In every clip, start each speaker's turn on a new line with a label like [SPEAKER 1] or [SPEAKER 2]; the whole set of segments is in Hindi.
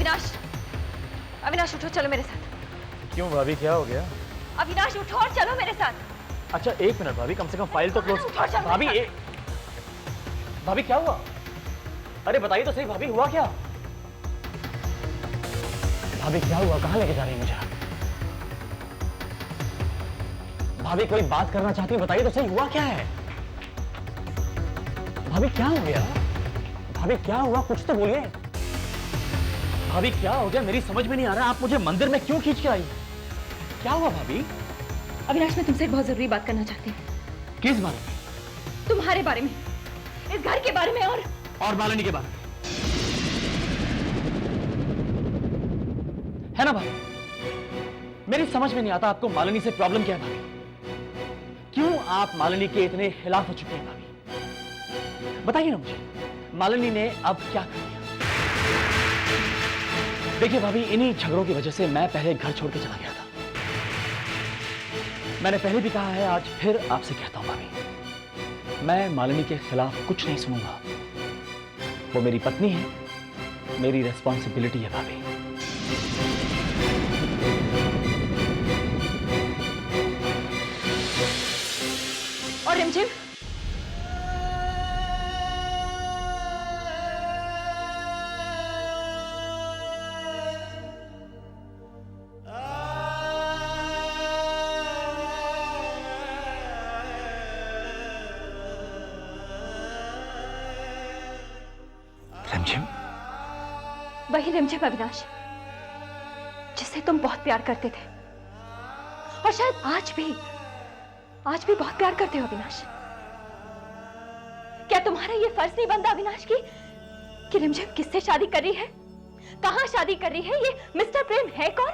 [SPEAKER 1] अविनाश, अविनाश उठो, चलो मेरे साथ।
[SPEAKER 2] क्यों भाभी, क्या हो गया?
[SPEAKER 1] अविनाश उठो और चलो मेरे साथ।
[SPEAKER 2] अच्छा एक मिनट भाभी, कम से कम फाइल तो क्लोज। भाभी भाभी क्या हुआ? अरे बताइए तो सही भाभी, हुआ क्या? भाभी क्या हुआ, कहाँ लेके जा रही हैं मुझे? भाभी कोई बात करना चाहती है, बताइए तो सही, हुआ क्या है? भाभी क्या हो गया? भाभी क्या हुआ, कुछ तो बोलिए। भाभी क्या हो गया, मेरी समझ में नहीं आ रहा, आप मुझे मंदिर में क्यों खींच के आई? क्या हुआ भाभी?
[SPEAKER 1] अविनाश, मैं तुमसे एक बहुत जरूरी बात करना चाहती हूँ।
[SPEAKER 2] किस बारे में?
[SPEAKER 1] तुम्हारे बारे में, इस घर के बारे में और
[SPEAKER 2] मालिनी के बारे में, है ना भाभी? मेरी समझ में नहीं आता आपको मालिनी से प्रॉब्लम क्या है भाभी? क्यों आप मालिनी के इतने खिलाफ हो चुके हैं भाभी? बताइए ना मुझे, मालिनी ने अब क्या कर दिया? देखिए भाभी, इन्हीं झगड़ों की वजह से मैं पहले घर छोड़ के चला गया था। मैंने पहले भी कहा है, आज फिर आपसे कहता हूं भाभी, मैं मालिनी के खिलाफ कुछ नहीं सुनूंगा। वो मेरी पत्नी है, मेरी रिस्पॉन्सिबिलिटी है भाभी।
[SPEAKER 1] और रिमझिम,
[SPEAKER 2] रिमझिम?
[SPEAKER 1] वही रिमझिम अविनाश, जिसे तुम बहुत प्यार करते थे, और शायद आज भी बहुत प्यार करते हो अविनाश। क्या तुम्हारा ये फर्ज नहीं बनता अविनाश कि रिमझिम किससे शादी कर रही है, कहां शादी कर रही है, ये मिस्टर प्रेम है कौन?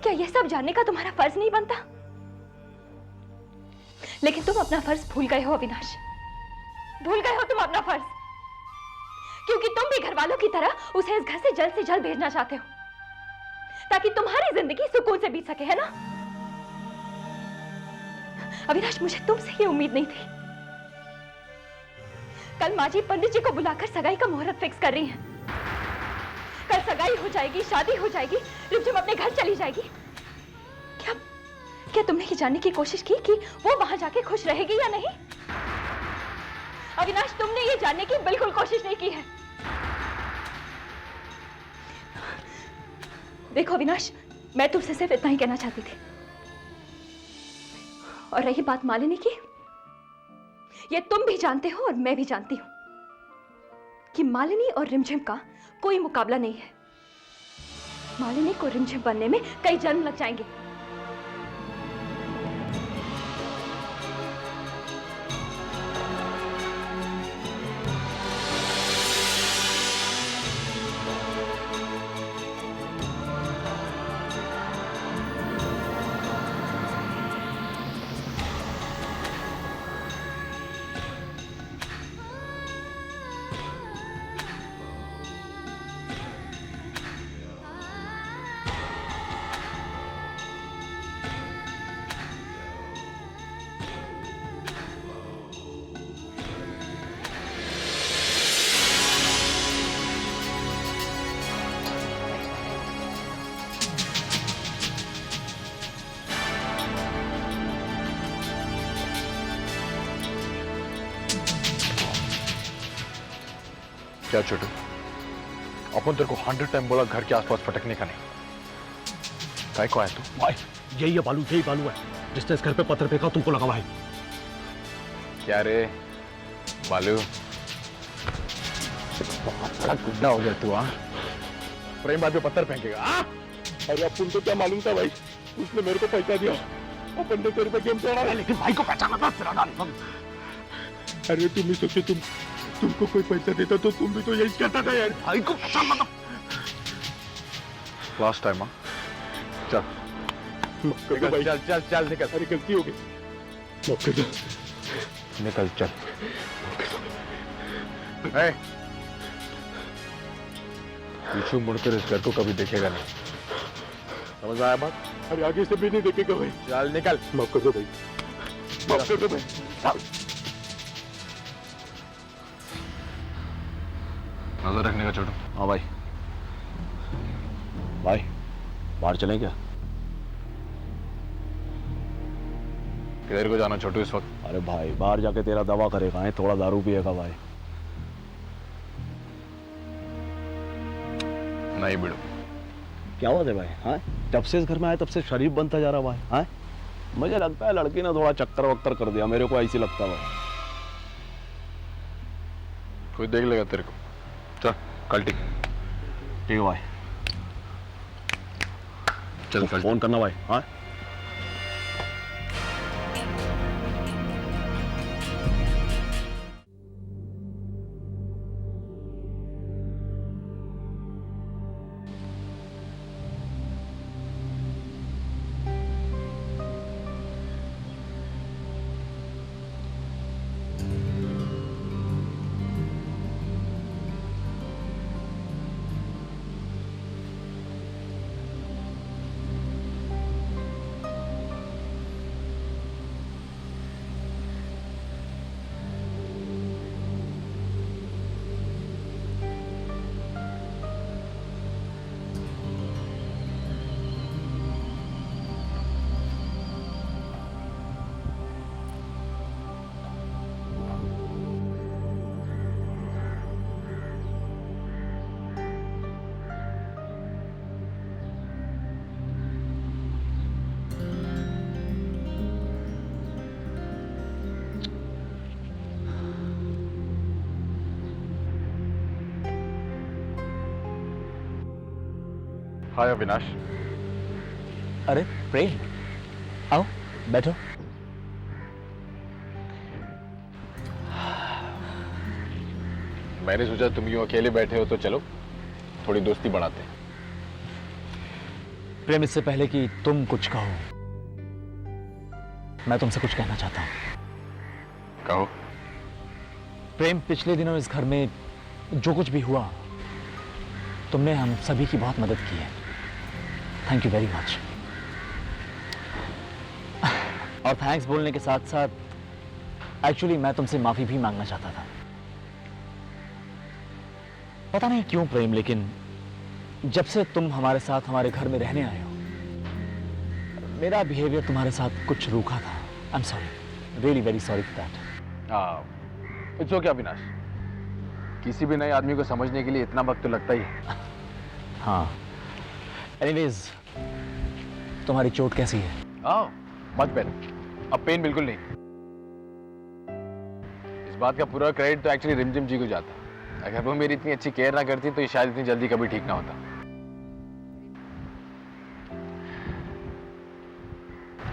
[SPEAKER 1] क्या ये सब जानने का तुम्हारा फर्ज नहीं बनता? लेकिन तुम अपना फर्ज भूल गए हो अविनाश, भूल गए हो तुम अपना फर्ज, क्योंकि तुम भी घर वालों की तरह उसे इस घर से जल्द भेजना चाहते हो, ताकि तुम्हारी जिंदगी सुकून से बीत सके, है ना? अविनाश, मुझे तुमसे ये उम्मीद नहीं थी। कल माँ जी पंडित जी को बुलाकर सगाई का मुहूर्त फिक्स कर रही हैं। कल सगाई हो जाएगी, शादी हो जाएगी, रिमझिम अपने घर चली जाएगी। क्या तुमने ये जानने की कोशिश की कि वो वहां जाके खुश रहेगी या नहीं? अविनाश, तुमने ये जानने की बिल्कुल कोशिश नहीं की है। देखो अविनाश, मैं तुमसे सिर्फ इतना ही कहना चाहती थी। और रही बात मालिनी की, ये तुम भी जानते हो और मैं भी जानती हूं कि मालिनी और रिमझिम का कोई मुकाबला नहीं है। मालिनी को रिमझिम बनने में कई जन्म लग जाएंगे।
[SPEAKER 3] क्या छोटू, अपन तेरे को 100 टाइम बोला घर के आसपास फटकने का नहीं। काय को आया तू?
[SPEAKER 2] भाई यही है बालू, यही बालू है जिसने इस घर पे पत्थर फेंका, तुमको लगा भाई।
[SPEAKER 3] क्या रे बालू, बहुत बड़ा गुड्डा हो गया तू। हाँ, प्रेम बाद में पत्थर फेंकेगा? अरे अपन को क्या मालूम था भाई, उसने मेरे को पैसा दिया, अपन ने तेरे पे गेम चढ़ा,
[SPEAKER 2] लेकिन भाई को पहचाना था, सिरा डाल।
[SPEAKER 3] अरे तुम ही सोचो, तुमको कोई पैसा देता तो तुम भी तो यही कहता था यार।
[SPEAKER 2] भाई को पहचाना था।
[SPEAKER 3] Last time. हाँ चल चल चल चल निकल। अरे गलती हो गई, निकल चल। पीछू मुड़कर इस घर को कभी देखेगा नहीं, समझ आया बात? अरे आगे से भी नहीं देखेगा भाई। चल निकल। माफ कर दो भाई, माफ कर दो भाई। नजर रखने का छोड़ो।
[SPEAKER 2] हाँ भाई।
[SPEAKER 4] भाई बाहर चलें क्या?
[SPEAKER 3] किधर को जाना छोटू इस वक्त?
[SPEAKER 4] अरे भाई बाहर जाके तेरा दवा करेगा है, थोड़ा दारू पिएगा भाई।
[SPEAKER 3] नहीं बिड़ू।
[SPEAKER 4] क्या बात है भाई? हाँ जब से इस घर में आया तब से शरीफ बनता जा रहा भाई। हाँ मुझे लगता है लड़की ने थोड़ा चक्कर वक्कर कर दिया, मेरे को ऐसी लगता भाई।
[SPEAKER 3] कोई देख लेगा तेरे को। चल कल ठीक
[SPEAKER 4] ठीक है भाई,
[SPEAKER 3] चल कल
[SPEAKER 4] फोन करना भाई। हाँ
[SPEAKER 3] हाय अविनाश।
[SPEAKER 2] अरे प्रेम, आओ बैठो।
[SPEAKER 3] मैंने सोचा तुम यूं अकेले बैठे हो तो चलो थोड़ी दोस्ती बढ़ाते हैं।
[SPEAKER 2] प्रेम, इससे पहले कि तुम कुछ कहो, मैं तुमसे कुछ कहना चाहता हूं।
[SPEAKER 3] कहो।
[SPEAKER 2] प्रेम, पिछले दिनों इस घर में जो कुछ भी हुआ, तुमने हम सभी की बहुत मदद की है। Thank you very much. और थैंक्स बोलने के साथ साथ एक्चुअली मैं तुमसे माफी भी मांगना चाहता था। पता नहीं क्यों प्रेम, लेकिन जब से तुम हमारे साथ हमारे घर में रहने आए हो, मेरा बिहेवियर तुम्हारे साथ कुछ रूखा था। I am sorry, really very sorry for that.
[SPEAKER 3] It's okay Avinash, किसी भी नए आदमी को समझने के लिए इतना वक्त तो लगता ही है।
[SPEAKER 2] हाँ, एनीवेज तुम्हारी चोट कैसी है?
[SPEAKER 3] मच बेटर, अब पेन बिल्कुल नहीं। इस बात का पूरा क्रेडिट तो एक्चुअली रिमझिम जी को जाता। अगर वो मेरी इतनी अच्छी केयर ना करती तो ये शायद इतनी जल्दी कभी ठीक ना होता।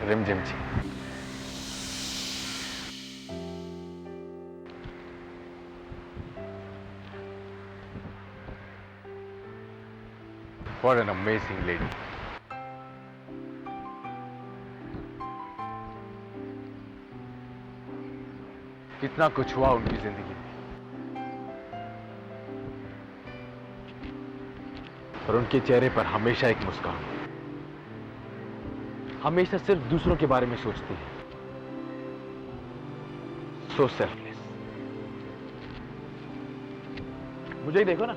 [SPEAKER 3] रिमझिम जी। What an amazing lady. कितना कुछ हुआ उनकी जिंदगी में, और उनके चेहरे पर हमेशा एक मुस्कान। हमेशा सिर्फ दूसरों के बारे में सोचती है। सो सेल्फलेस। मुझे ही देखो ना,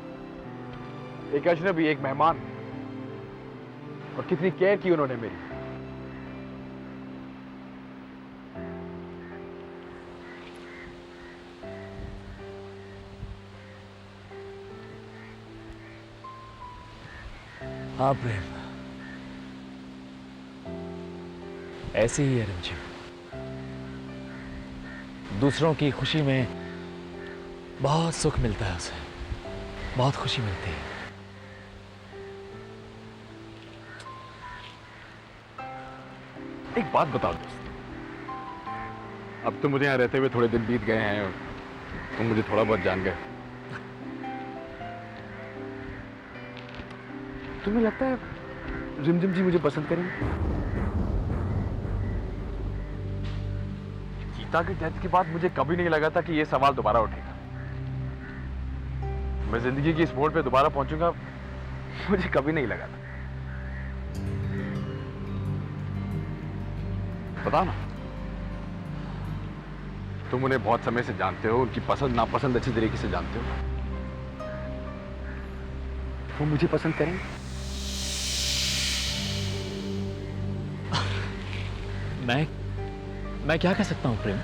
[SPEAKER 3] एक अजनबी, एक मेहमान, और कितनी केयर की उन्होंने मेरी।
[SPEAKER 2] हाँ प्रेम, ऐसे ही है रिमझिम। दूसरों की खुशी में बहुत सुख मिलता है उसे, बहुत खुशी मिलती है।
[SPEAKER 3] एक बात बताओ दोस्त, अब तो मुझे यहाँ रहते हुए थोड़े दिन बीत गए हैं और तुम मुझे थोड़ा बहुत जान गए। तुम्हें लगता है रिमझिम जी मुझे पसंद करेंगे? गीता के डेथ के बाद मुझे कभी नहीं लगा था कि ये सवाल दोबारा उठेगा। मैं जिंदगी की इस मोड़ पे दोबारा पहुंचूंगा, मुझे कभी नहीं लगा था। बताओ ना, तुम उन्हें बहुत समय से जानते हो, उनकी पसंद नापसंद अच्छी तरीके से जानते हो। वो मुझे पसंद करेंगे?
[SPEAKER 2] मैं क्या कह सकता हूं प्रेम?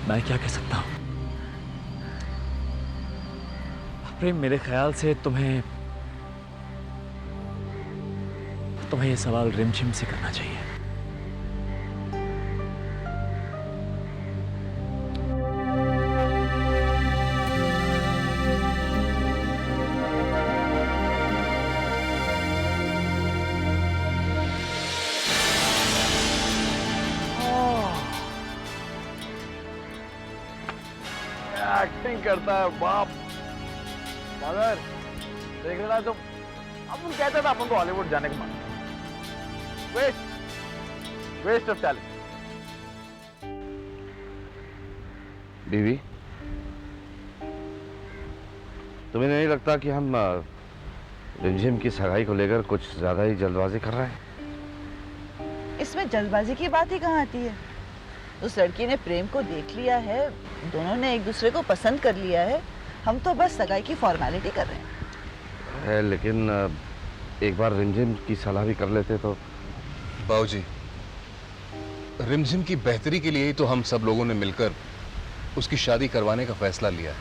[SPEAKER 2] मैं क्या कह सकता हूं? प्रेम, मेरे ख्याल से तुम्हें ये सवाल रिमझिम से करना चाहिए।
[SPEAKER 4] एक्टिंग करता है बाप। मगर देख लेना तुम, अपन कहते थे अपन को हॉलीवुड जाने का मन, वेस्ट ऑफ टैलेंट। बीवी, तुम्हें नहीं लगता कि हम रिमझिम की सगाई को लेकर कुछ ज्यादा ही जल्दबाजी कर रहे हैं?
[SPEAKER 5] इसमें जल्दबाजी की बात ही कहाँ आती है? उस लड़की ने प्रेम को देख लिया है, दोनों ने एक दूसरे को पसंद कर लिया है, हम तो बस सगाई की फॉर्मेलिटी कर रहे हैं।
[SPEAKER 4] लेकिन एक बार रिमझिम की सलाह भी कर लेते तो।
[SPEAKER 3] बाबूजी, रिमझिम की बेहतरी के लिए ही तो हम सब लोगों ने मिलकर उसकी शादी करवाने का फैसला लिया है।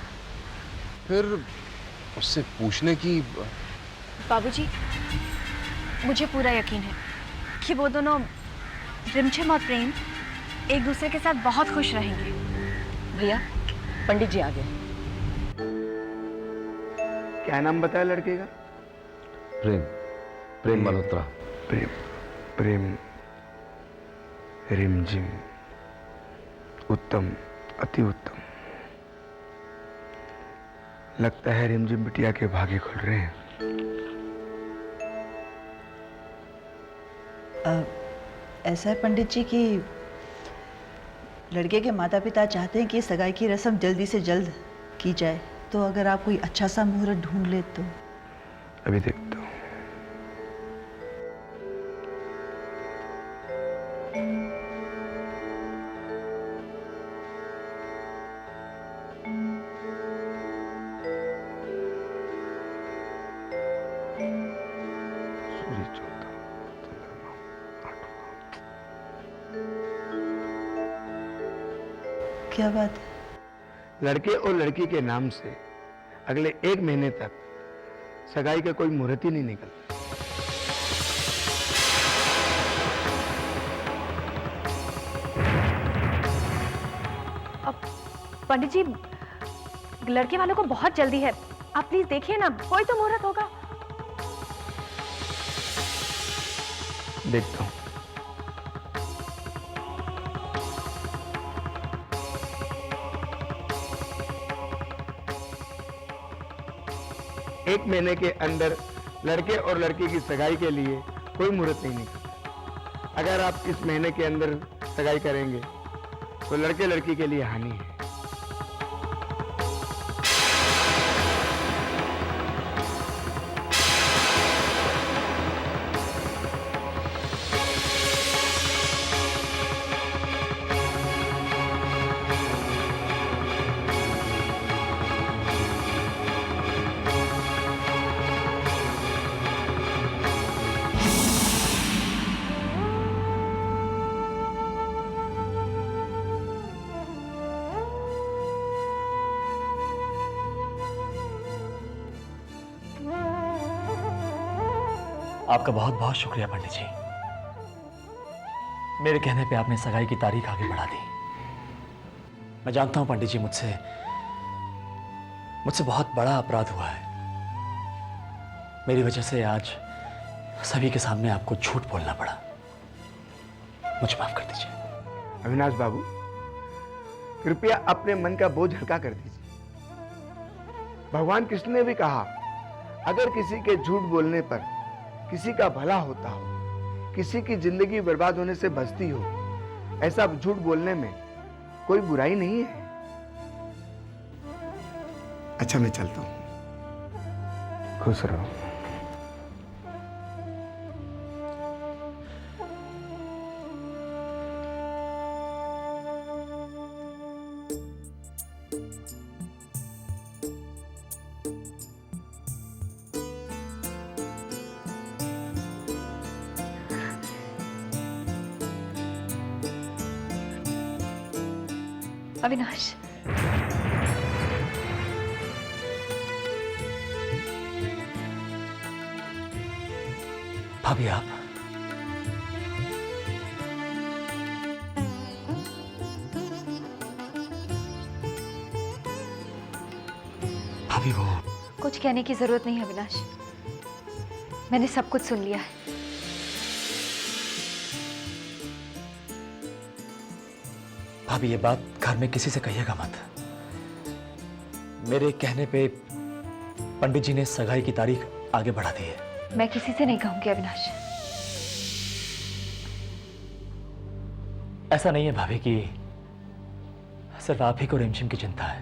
[SPEAKER 3] फिर उससे पूछने की।
[SPEAKER 6] बाबूजी, मुझे पूरा यकीन है कि वो दोनों, रिमझिम और प्रेम, एक दूसरे के साथ बहुत खुश रहेंगे।
[SPEAKER 5] भैया, पंडित जी आ गए।
[SPEAKER 7] क्या नाम बताया लड़के का?
[SPEAKER 4] प्रेम मल्होत्रा।
[SPEAKER 7] प्रेम रिमझिम, उत्तम, अति उत्तम। लगता है रिमझिम बिटिया के भागे खुल रहे हैं।
[SPEAKER 5] ऐसा है पंडित जी कि लड़के के माता पिता चाहते हैं कि सगाई की रस्म जल्दी से जल्द की जाए, तो अगर आप कोई अच्छा सा मुहूर्त ढूंढ ले तो।
[SPEAKER 7] अभी देखता हूँ। सूर्य चौथा, चंद्रमा आठवां।
[SPEAKER 5] क्या बात है?
[SPEAKER 7] लड़के और लड़की के नाम से अगले 1 महीने तक सगाई का कोई मुहूर्त ही नहीं निकलता।
[SPEAKER 1] अब पंडित जी, लड़के वालों को बहुत जल्दी है, आप प्लीज देखिए ना, कोई तो मुहूर्त होगा।
[SPEAKER 7] देखता हूँ। एक महीने के अंदर लड़के और लड़की की सगाई के लिए कोई मुहूर्त नहीं निकलता। अगर आप इस महीने के अंदर सगाई करेंगे तो लड़के लड़की के लिए हानि है।
[SPEAKER 2] आपका बहुत बहुत शुक्रिया पंडित जी। मेरे कहने पे आपने सगाई की तारीख आगे बढ़ा दी। मैं जानता हूं पंडित जी, मुझसे बहुत बड़ा अपराध हुआ है। मेरी वजह से आज सभी के सामने आपको झूठ बोलना पड़ा। मुझे माफ कर दीजिए।
[SPEAKER 7] अविनाश बाबू, कृपया अपने मन का बोझ हल्का कर दीजिए। भगवान कृष्ण ने भी कहा, अगर किसी के झूठ बोलने पर किसी का भला होता हो, किसी की जिंदगी बर्बाद होने से बचती हो, ऐसा झूठ बोलने में कोई बुराई नहीं है। अच्छा, मैं चलता हूं। खुश रहो।
[SPEAKER 1] अविनाश,
[SPEAKER 2] भाभी आप भाभी वो
[SPEAKER 1] कुछ कहने की जरूरत नहीं है अविनाश, मैंने सब कुछ सुन लिया है।
[SPEAKER 2] भाभी ये बात घर में किसी से कहिएगा मत। मेरे कहने पे पंडित जी ने सगाई की तारीख आगे बढ़ा दी है।
[SPEAKER 1] मैं किसी से नहीं कहूंगी अविनाश।
[SPEAKER 2] ऐसा नहीं है भाभी कि सिर्फ आप ही को रिमझिम की चिंता है,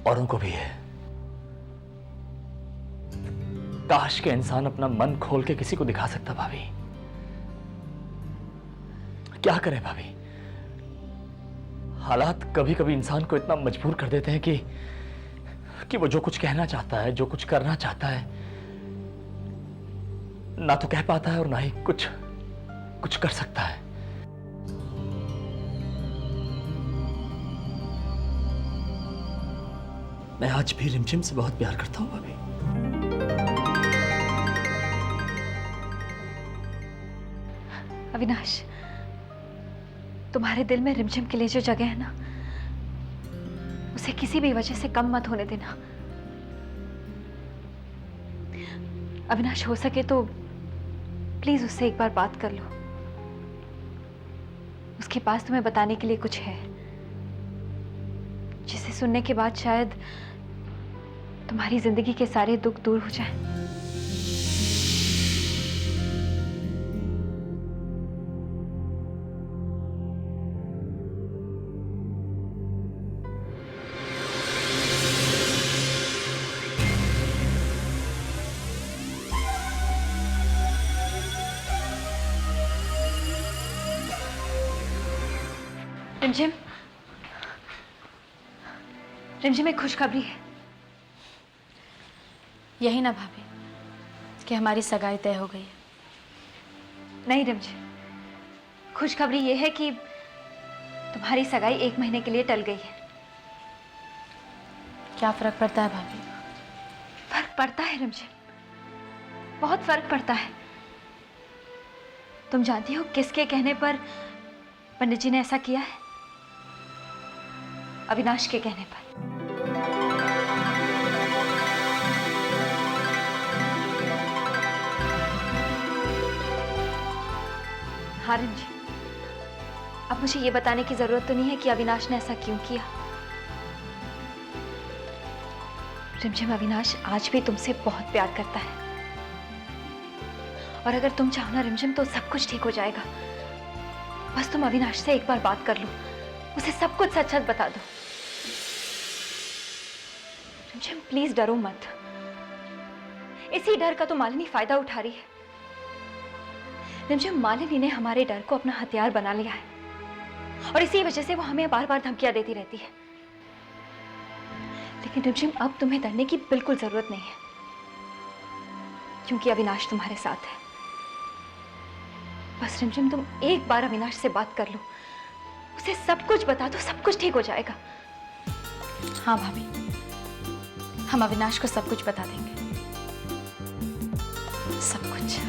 [SPEAKER 2] औरों को भी है। काश के इंसान अपना मन खोल के किसी को दिखा सकता भाभी। क्या करें भाभी, हालात कभी कभी इंसान को इतना मजबूर कर देते हैं कि वो जो कुछ कहना चाहता है, जो कुछ करना चाहता है, ना तो कह पाता है और ना ही कुछ कर सकता है। मैं आज भी रिमझिम से बहुत प्यार करता हूं भाभी।
[SPEAKER 1] अविनाश, तुम्हारे दिल में रिमझिम के लिए जो जगह है ना, उसे किसी भी वजह से कम मत होने देना। अविनाश, हो सके तो प्लीज उससे एक बार बात कर लो। उसके पास तुम्हें बताने के लिए कुछ है, जिसे सुनने के बाद शायद तुम्हारी जिंदगी के सारे दुख दूर हो जाएं। रिमझिम, रिमझिम एक खुशखबरी है।
[SPEAKER 6] यही ना भाभी कि हमारी सगाई तय हो गई है।
[SPEAKER 1] नहीं रिमझिम, खुशखबरी ये है कि तुम्हारी सगाई 1 महीने के लिए टल गई है।
[SPEAKER 6] क्या फर्क पड़ता है भाभी?
[SPEAKER 1] फर्क पड़ता है रिमझिम, बहुत फर्क पड़ता है। तुम जानती हो किसके कहने पर पंडित जी ने ऐसा किया है? अविनाश के कहने पर। हाँ रिमझिम, अब मुझे ये बताने की जरूरत तो नहीं है कि अविनाश ने ऐसा क्यों किया। रिमझिम, अविनाश आज भी तुमसे बहुत प्यार करता है, और अगर तुम चाहो ना रिमझिम तो सब कुछ ठीक हो जाएगा। बस तुम अविनाश से एक बार बात कर लो, उसे सब कुछ सच सच बता दो। रिमझिम प्लीज डरो मत, इसी डर का तो मालिनी फायदा उठा रही है। रिमझिम, मालिनी ने हमारे डर को अपना हथियार बना लिया है, और इसी वजह से वो हमें बार बार धमकियां देती रहती है। लेकिन रिमझिम अब तुम्हें डरने की बिल्कुल जरूरत नहीं है, क्योंकि अविनाश तुम्हारे साथ है। बस रिमझिम तुम एक बार अविनाश से बात कर लो, उसे सब कुछ बता दो, सब कुछ ठीक हो जाएगा।
[SPEAKER 6] हाँ भाभी, हम अविनाश को सब कुछ बता देंगे, सब कुछ।